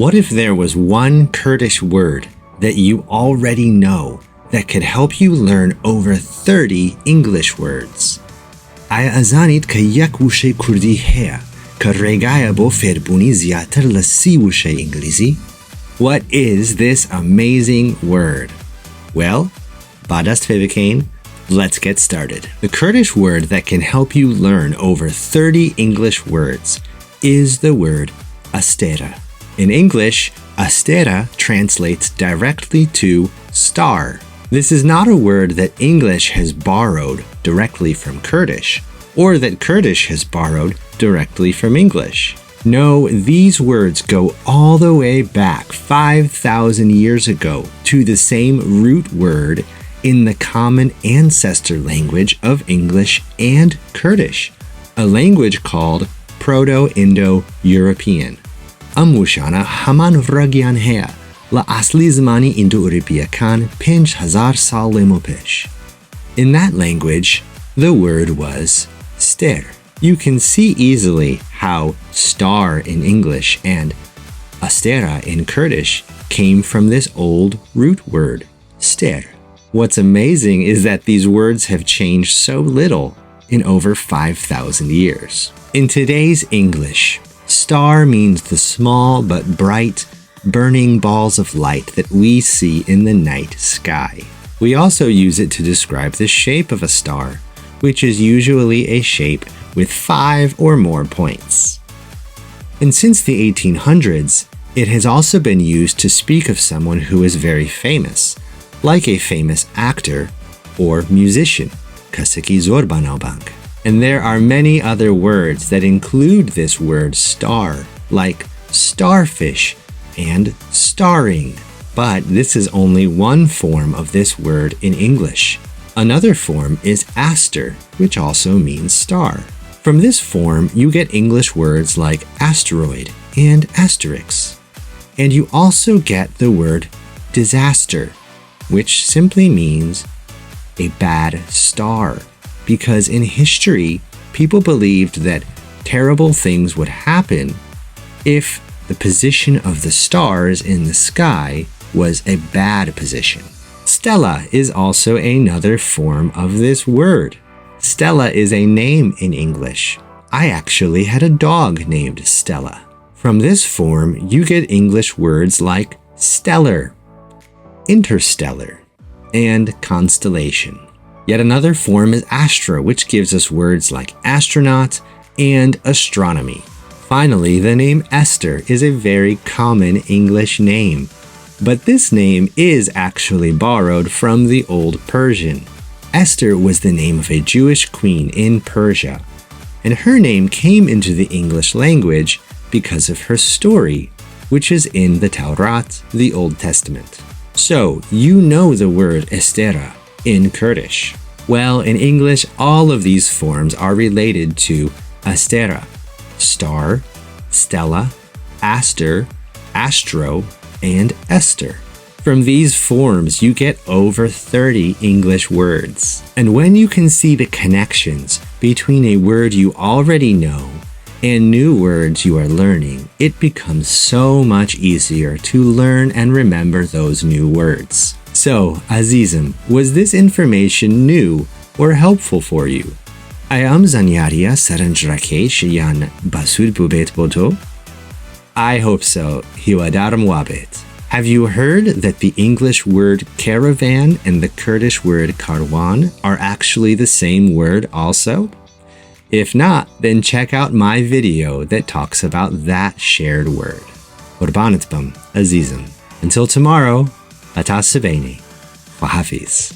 What if there was one Kurdish word that you already know that could help you learn over 30 English words? ئایا ئەزانیت کە یەک وشەی کوردی هەیە کە ڕێگایە بۆ فێربوونی زیاتر لە 30 وشەی ئینگلیزی؟ What is this amazing word? Well, با دەست پێ بکەین. Let's get started. The Kurdish word that can help you learn over 30 English words is the word ئەستێرە. In English, ئەستێرە translates directly to star. This is not a word that English has borrowed directly from Kurdish, or that Kurdish has borrowed directly from English. No, these words go all the way back 5,000 years ago to the same root word in the common ancestor language of English and Kurdish, a language called Proto-Indo-European. وشانە هەمان ڕەگیان هەیە لە ئاسلی زمانی ئیندۆ-ئوروپیەکان 5,000 ساڵ لێمە پێش. In that language, the word was ster. You can see easily how star in English and ئەستێرە in Kurdish came from this old root word, ster. What's amazing is that these words have changed so little in over 5,000 years. In today's English, star means the small but bright, burning balls of light that we see in the night sky. We also use it to describe the shape of a star, which is usually a shape with 5 or more points. And since the 1800s, it has also been used to speak of someone who is very famous, like a famous actor or musician, کەسێکی زۆر بەناوبانگ. And there are many other words that include this word star, like starfish and starring. But this is only one form of this word in English. Another form is aster, which also means star. From this form, you get English words like asteroid and asterisk. And you also get the word disaster, which simply means a bad star. Because in history, people believed that terrible things would happen if the position of the stars in the sky was a bad position. Stella is also another form of this word. Stella is a name in English. I actually had a dog named Stella. From this form, you get English words like stellar, interstellar, and constellation. Yet another form is astra, which gives us words like astronaut and astronomy. Finally, the name Esther is a very common English name, but this name is actually borrowed from the Old Persian. Esther was the name of a Jewish queen in Persia, and her name came into the English language because of her story, which is in the Torah, the Old Testament. So, you know the word ئەستێرە in Kurdish. Well, in English, all of these forms are related to ئەستێرە, star, stella, aster, astro, and Esther. From these forms, you get over 30 English words. And when you can see the connections between a word you already know and new words you are learning, it becomes so much easier to learn and remember those new words. So, Azizim, was this information new or helpful for you? ئایا زانیاریە سەرنجڕەکەیشیان بەسوود بووبێت بۆ تۆ؟ I hope so. هیوادارم وابێت. Have you heard that the English word caravan and the Kurdish word karwan are actually the same word also? If not, then check out my video that talks about that shared word. قربانت بم عزیزم. Until tomorrow, هتا سبینی. وحافظ.